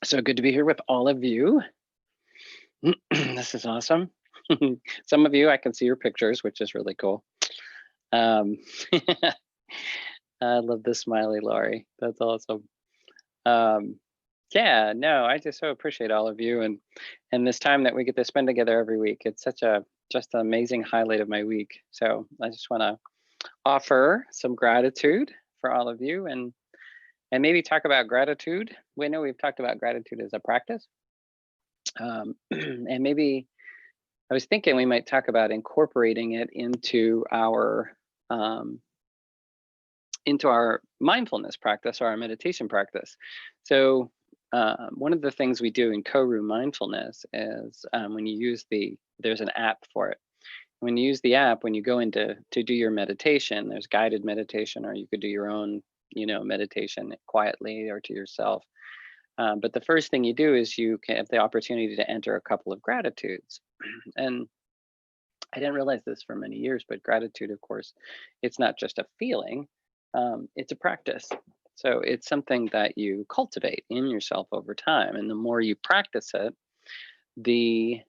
So good to be here with all of you. This is awesome. Some of you, I can see your pictures, which is really cool. Um, I love the smiley Laurie. That's awesome. Um, yeah, no, I just so appreciate all of you and this time that we get to spend together every week. It's such a just an amazing highlight of my week. So I just want to offer some gratitude for all of you and maybe talk about gratitude. We know we've talked about gratitude as a practice. And maybe I was thinking we might talk about incorporating it um, into our mindfulness practice or our meditation practice. So one of the things we do in Koru mindfulness is when you use there's an app for it. When you use the app, when you go into to do your meditation, there's guided meditation, or you could do your own, meditation quietly or to yourself. But the first thing you do is you can have the opportunity to enter a couple of gratitudes. And I didn't realize this for many years, but gratitude, of course, it's not just a feeling, it's a practice. So it's something that you cultivate in yourself over time. And the more you practice it, the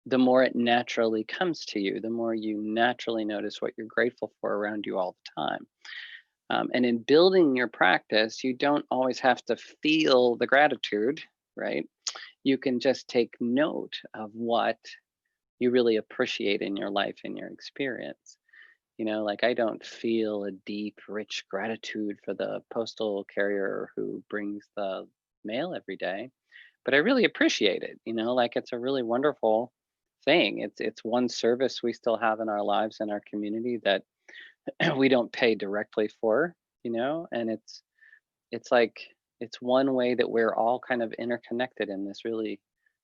the more it naturally comes to you, the more you naturally notice what you're grateful for around you all the time. And in building your practice, you don't always have to feel the gratitude, right? You can just take note of what you really appreciate in your life and your experience. Like I don't feel a deep, rich gratitude for the postal carrier who brings the mail every day, but I really appreciate it. Like it's a really wonderful thing. It's one service we still have in our lives and our community that we don't pay directly for, and it's like it's one way that we're all kind of interconnected in this really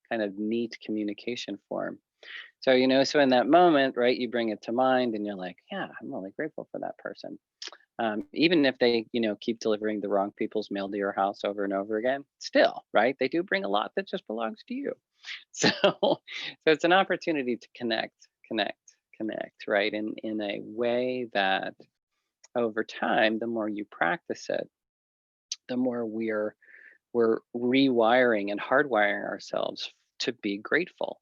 kind of neat communication form. So, so in that moment, right, you bring it to mind and you're like, yeah, I'm really grateful for that person. Even if they, keep delivering the wrong people's mail to your house over and over again, still, right, they do bring a lot that just belongs to you. So it's an opportunity to connect, connect, right, in a way that over time, the more you practice it, the more we're rewiring and hardwiring ourselves to be grateful.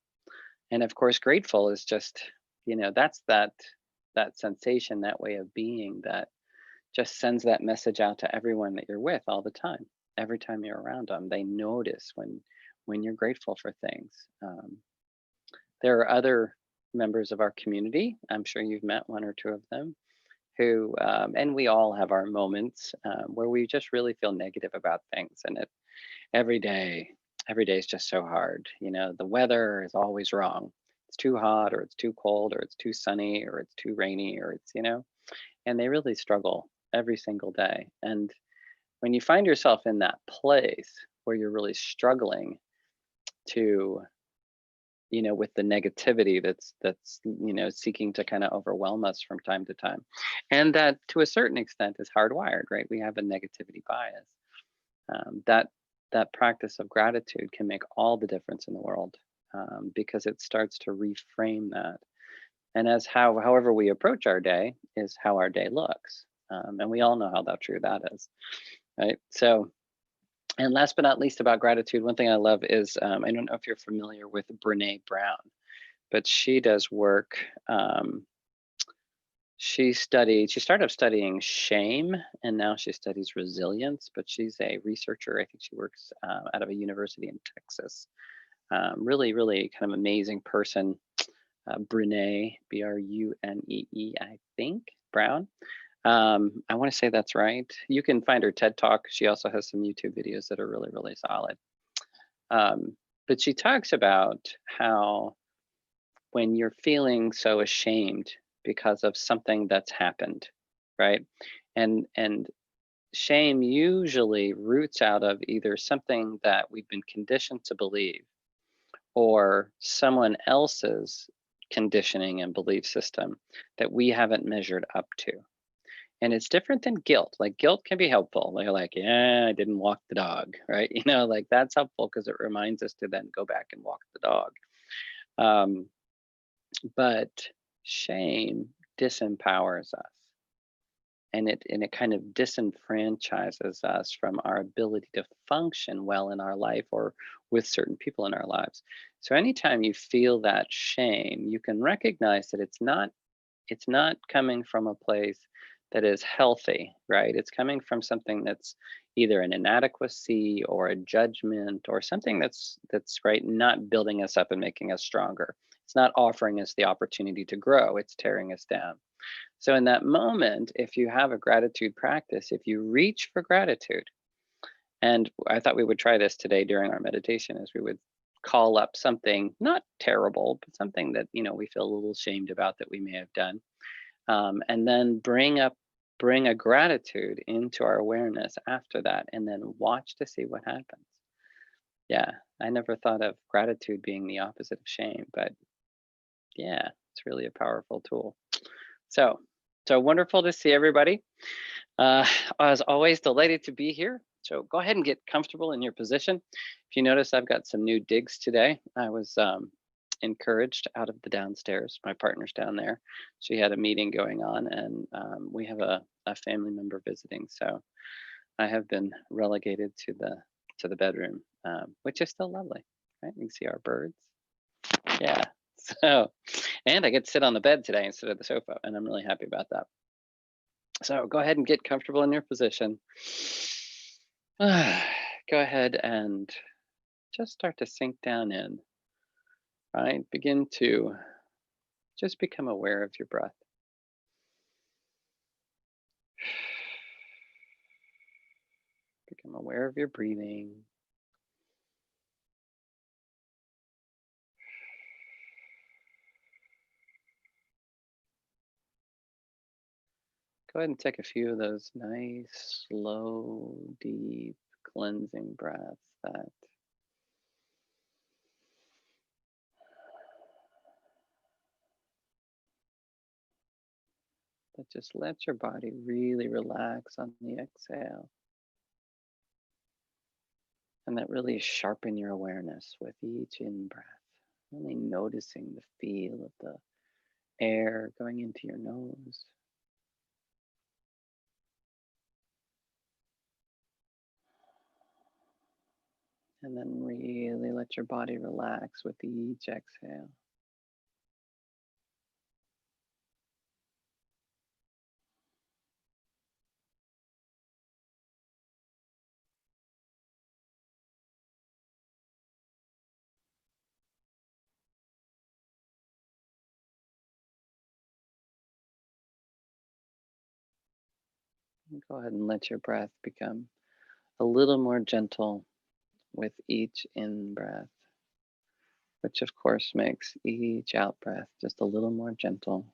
And of course, grateful is just, that's that sensation, that way of being that just sends that message out to everyone that you're with all the time. Every time you're around them, they notice when you're grateful for things. There are other members of our community. I'm sure you've met one or two of them who, and we all have our moments where we just really feel negative about things, and every day every day is just so hard. The weather is always wrong. It's too hot, or it's too cold, or it's too sunny, or it's too rainy, or it's, and they really struggle every single day. And when you find yourself in that place where you're really struggling to, with the negativity that's seeking to kind of overwhelm us from time to time, and that to a certain extent is hardwired, right? We have a negativity bias. That practice of gratitude can make all the difference in the world, because it starts to reframe that. And however we approach our day is how our day looks, and we all know how true that is, right? So, and last but not least about gratitude, one thing I love is, I don't know if you're familiar with Brene Brown, but she does work. She started off studying shame, and now she studies resilience, but she's a researcher. I think she works out of a university in Texas. Really, really kind of amazing person. Brene, Brunee, I think, Brown. I want to say that's right. You can find her TED Talk. She also has some YouTube videos that are really, really solid. But she talks about how when you're feeling so ashamed because of something that's happened, right? And shame usually roots out of either something that we've been conditioned to believe or someone else's conditioning and belief system that we haven't measured up to. And it's different than guilt. Like guilt can be helpful. They're like, yeah, I didn't walk the dog, right? Like that's helpful because it reminds us to then go back and walk the dog. But shame disempowers us. and it kind of disenfranchises us from our ability to function well in our life or with certain people in our lives. So anytime you feel that shame, you can recognize that it's not coming from a place that is healthy, right? It's coming from something that's either an inadequacy or a judgment or something that's right, not building us up and making us stronger. It's not offering us the opportunity to grow, it's tearing us down. So in that moment, if you have a gratitude practice, if you reach for gratitude, and I thought we would try this today during our meditation, as we would call up something not terrible, but something that we feel a little shamed about that we may have done, and then bring a gratitude into our awareness after that, and then watch to see what happens. Yeah, I never thought of gratitude being the opposite of shame, but yeah, it's really a powerful tool. So, so wonderful to see everybody. Uh, as always, delighted to be here. So go ahead and get comfortable in your position. If you notice, I've got some new digs today. I was encouraged out of the downstairs. My partner's down there. She had a meeting going on, and we have a family member visiting. So I have been relegated to the bedroom, which is still lovely. Right? You can see our birds. Yeah. So, and I get to sit on the bed today instead of the sofa, and I'm really happy about that. So go ahead and get comfortable in your position. Go ahead and just start to sink down in, right? Begin to just become aware of your breath. Become aware of your breathing. Go ahead and take a few of those nice, slow, deep, cleansing breaths that just let your body really relax on the exhale, and that really sharpen your awareness with each in breath. Really noticing the feel of the air going into your nose. And then really let your body relax with each exhale. And go ahead and let your breath become a little more gentle with each in breath, which of course makes each out breath just a little more gentle.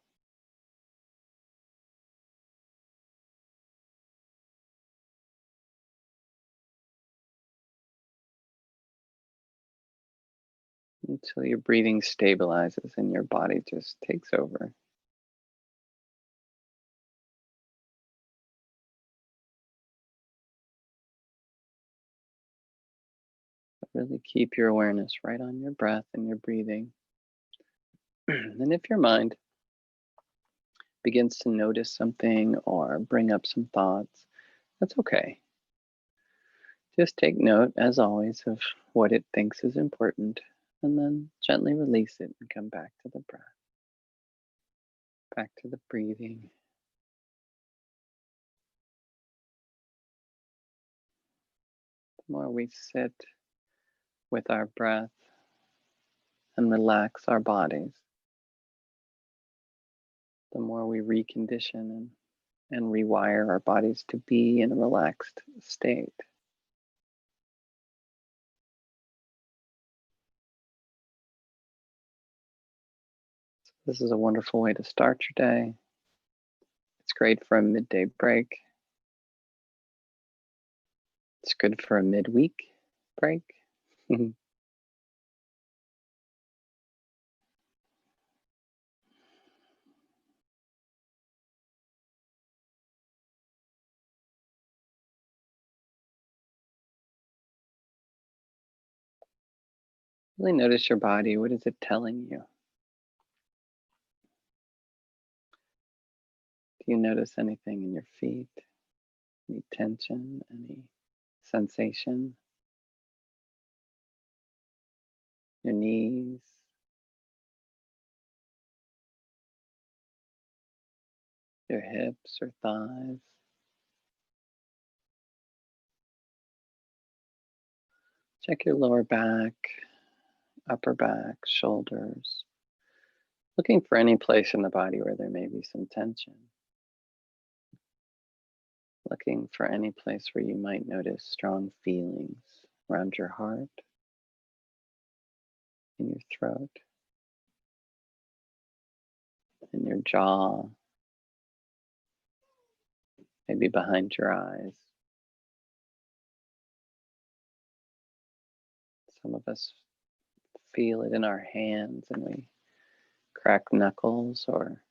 Until your breathing stabilizes and your body just takes over. But really keep your awareness right on your breath and your breathing. And if your mind begins to notice something or bring up some thoughts, that's okay. Just take note, as always, of what it thinks is important, and then gently release it and come back to the breath, back to the breathing. The more we sit with our breath and relax our bodies, the more we recondition and rewire our bodies to be in a relaxed state. This is a wonderful way to start your day. It's great for a midday break. It's good for a midweek break. Really notice your body. What is it telling you? Do you notice anything in your feet? Any tension? Any sensation? Your knees? Your hips or thighs? Check your lower back, upper back, shoulders. Looking for any place in the body where there may be some tension. Looking for any place where you might notice strong feelings around your heart, in your throat, in your jaw, maybe behind your eyes. Some of us feel it in our hands and we crack knuckles or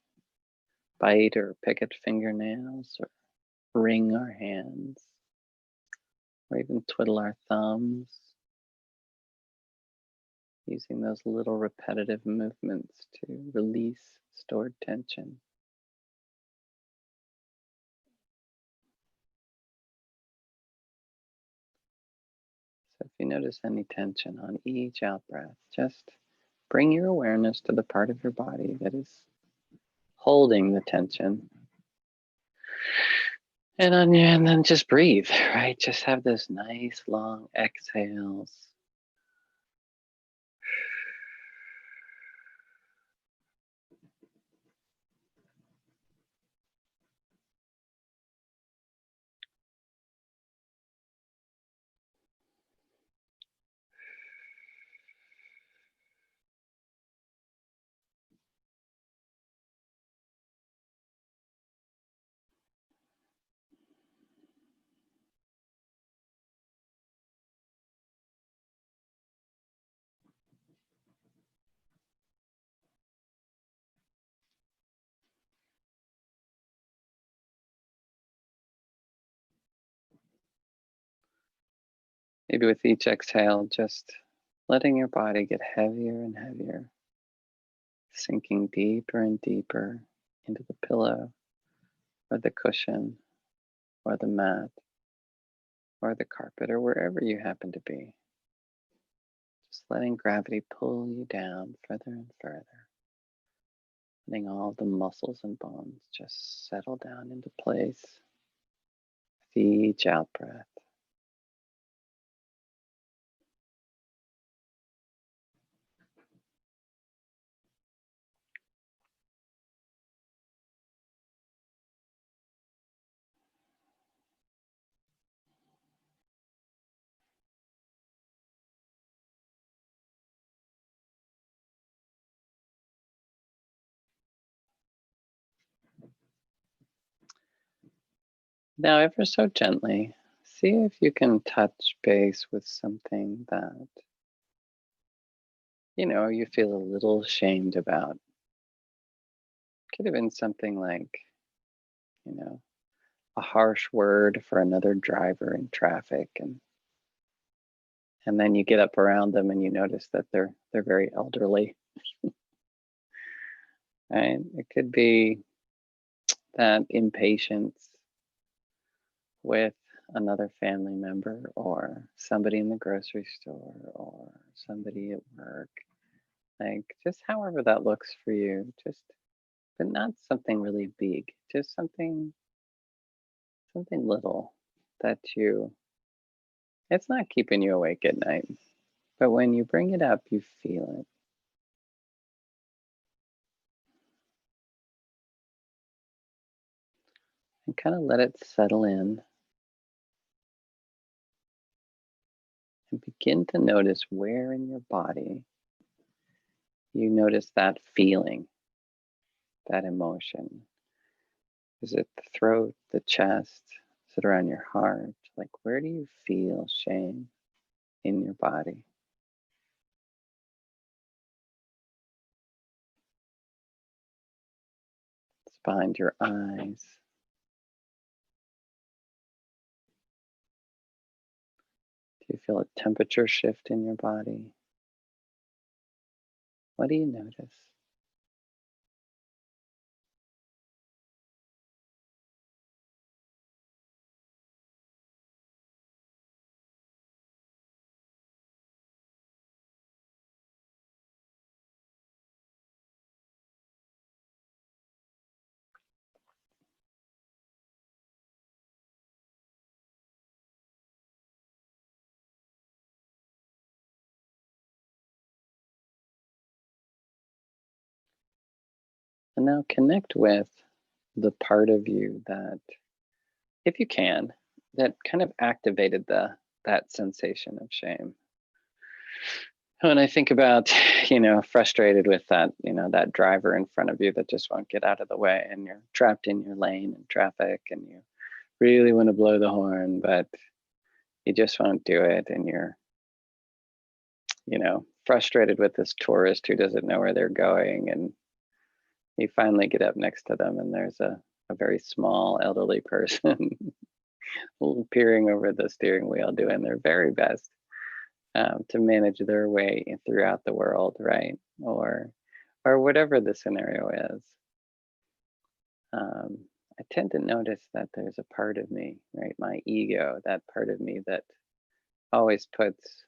bite or pick at fingernails or wring our hands or even twiddle our thumbs, using those little repetitive movements to release stored tension. So if you notice any tension on each out breath, just bring your awareness to the part of your body that is holding the tension. And then just breathe, right? Just have those nice long exhales. Maybe with each exhale, just letting your body get heavier and heavier, sinking deeper and deeper into the pillow or the cushion or the mat or the carpet or wherever you happen to be. Just letting gravity pull you down further and further. Letting all the muscles and bones just settle down into place with each out breath. Now, ever so gently, see if you can touch base with something that, you feel a little ashamed about. Could have been something like, you know, a harsh word for another driver in traffic, and then you get up around them and you notice that they're very elderly, right? It could be that impatience with another family member or somebody in the grocery store or somebody at work. Like just however that looks for you, just but not something really big, just something little that you it's not keeping you awake at night. But when you bring it up, you feel it. And kind of let it settle in and begin to notice where in your body you notice that feeling, that emotion. Is it the throat, the chest? Is it around your heart? Like, where do you feel shame in your body? It's behind your eyes. Do you feel a temperature shift in your body? What do you notice? And now connect with the part of you that, if you can, that kind of activated that sensation of shame. When I think about, frustrated with that, that driver in front of you that just won't get out of the way, and you're trapped in your lane in traffic, and you really want to blow the horn, but you just won't do it, and you're, frustrated with this tourist who doesn't know where they're going, and you finally get up next to them, and there's a very small elderly person peering over the steering wheel, doing their very best to manage their way throughout the world, right? Or whatever the scenario is. I tend to notice that there's a part of me, right? My ego, that part of me that always puts,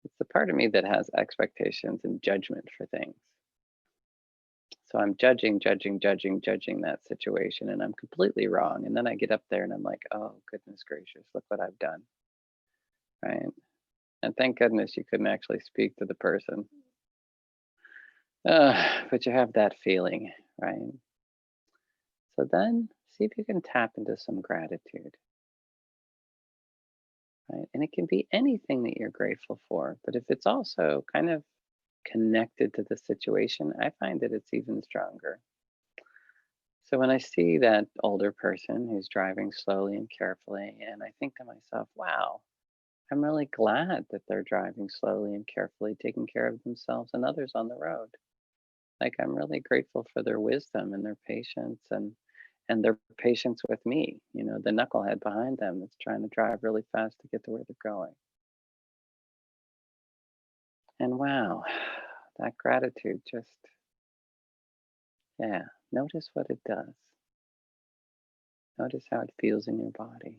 it's the part of me that has expectations and judgment for things. So I'm judging that situation, and I'm completely wrong. And then I get up there and I'm like, oh, goodness gracious, look what I've done, right? And thank goodness you couldn't actually speak to the person. But you have that feeling, right? So then see if you can tap into some gratitude, right? And it can be anything that you're grateful for. But if it's also kind of connected to the situation, I find that it's even stronger. So when I see that older person who's driving slowly and carefully, and I think to myself, wow, I'm really glad that they're driving slowly and carefully, taking care of themselves and others on the road. Like, I'm really grateful for their wisdom and their patience, and their patience with me, the knucklehead behind them that's trying to drive really fast to get to where they're going. And wow, that gratitude just, yeah, notice what it does. Notice how it feels in your body.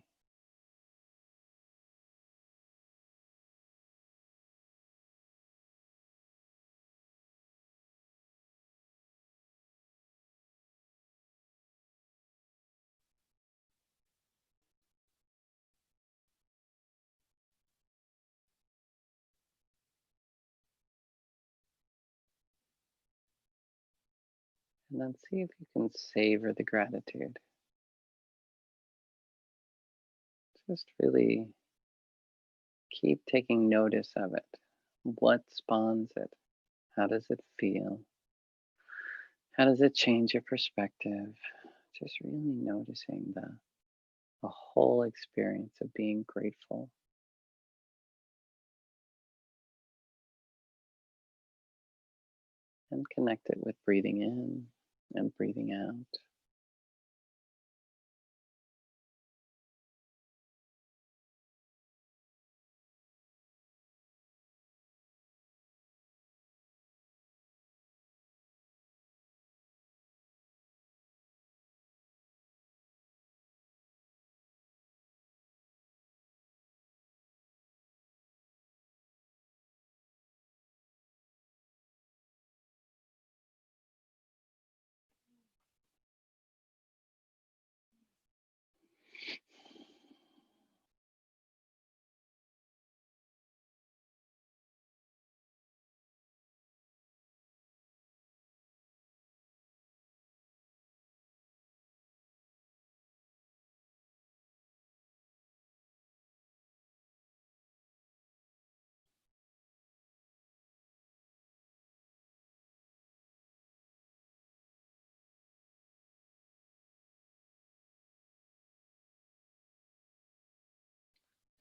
And then see if you can savor the gratitude. Just really keep taking notice of it. What spawns it? How does it feel? How does it change your perspective? Just really noticing the whole experience of being grateful. And connect it with breathing in and breathing out.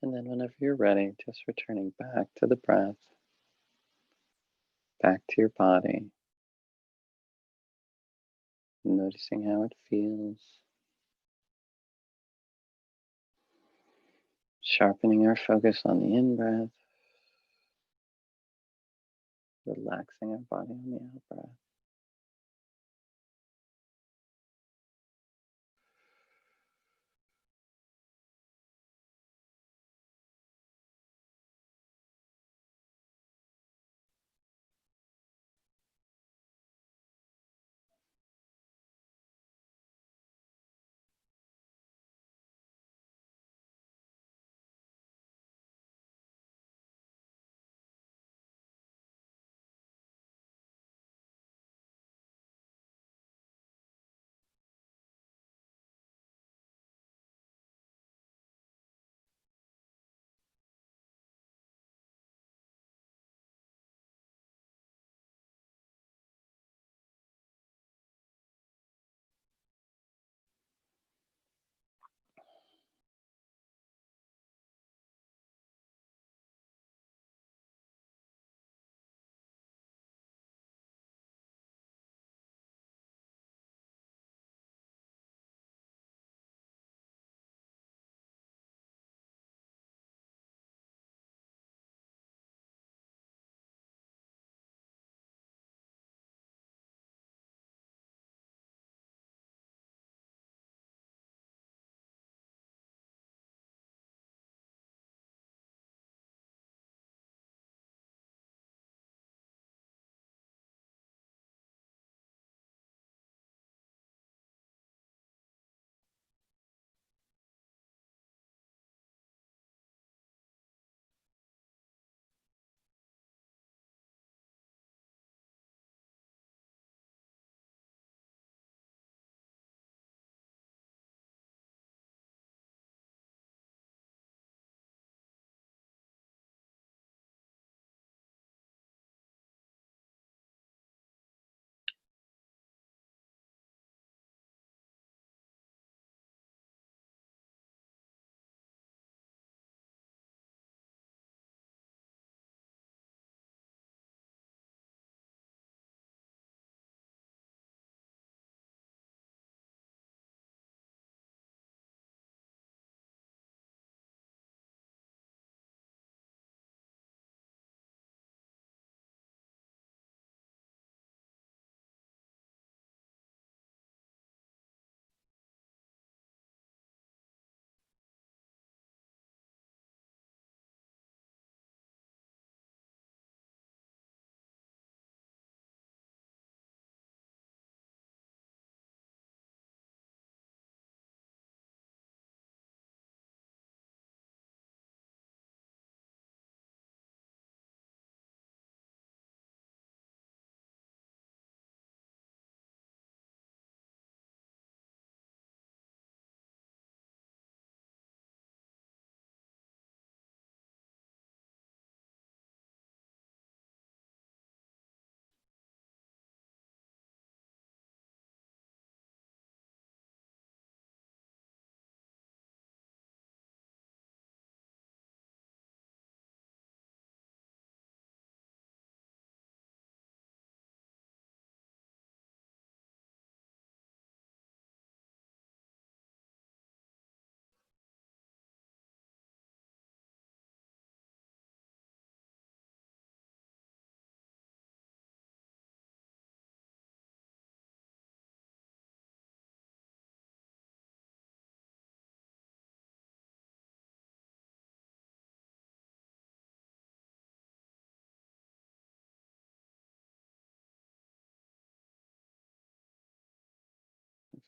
And then, whenever you're ready, just returning back to the breath, back to your body, noticing how it feels, sharpening our focus on the in breath, relaxing our body on the out breath.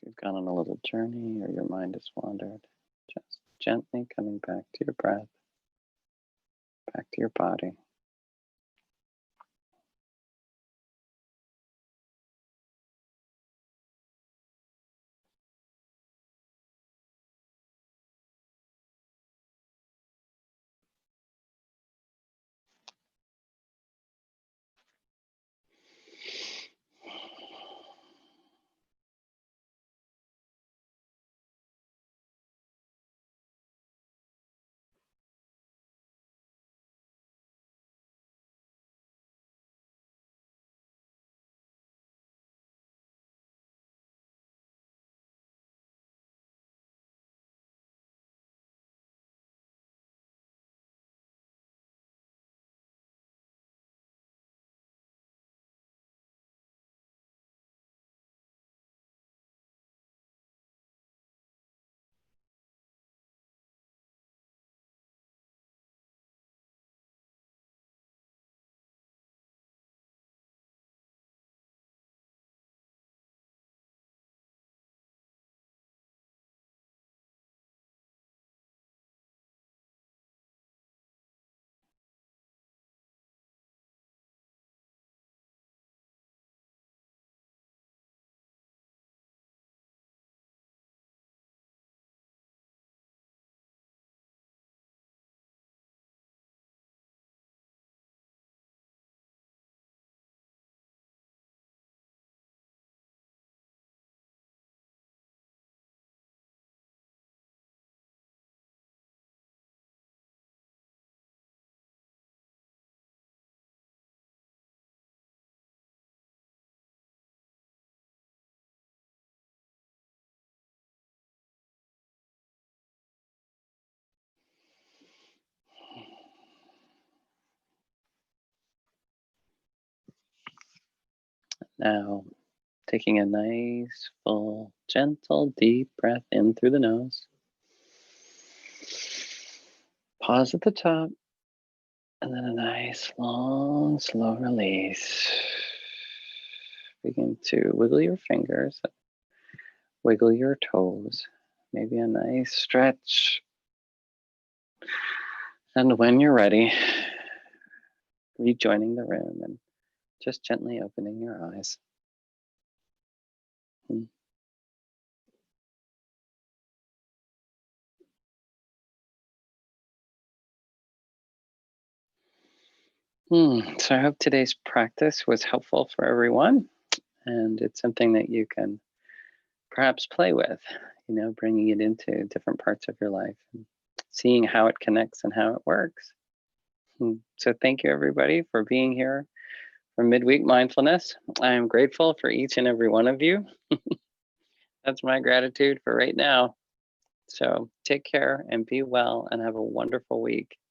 You've gone on a little journey or your mind has wandered, just gently coming back to your breath, back to your body. Now, taking a nice, full, gentle, deep breath in through the nose. Pause at the top, and then a nice, long, slow release. Begin to wiggle your fingers, wiggle your toes, maybe a nice stretch. And when you're ready, rejoining the room and just gently opening your eyes. So I hope today's practice was helpful for everyone, and it's something that you can perhaps play with, bringing it into different parts of your life and seeing how it connects and how it works. So thank you everybody for being here for Midweek Mindfulness. I am grateful for each and every one of you. That's my gratitude for right now. So take care and be well and have a wonderful week.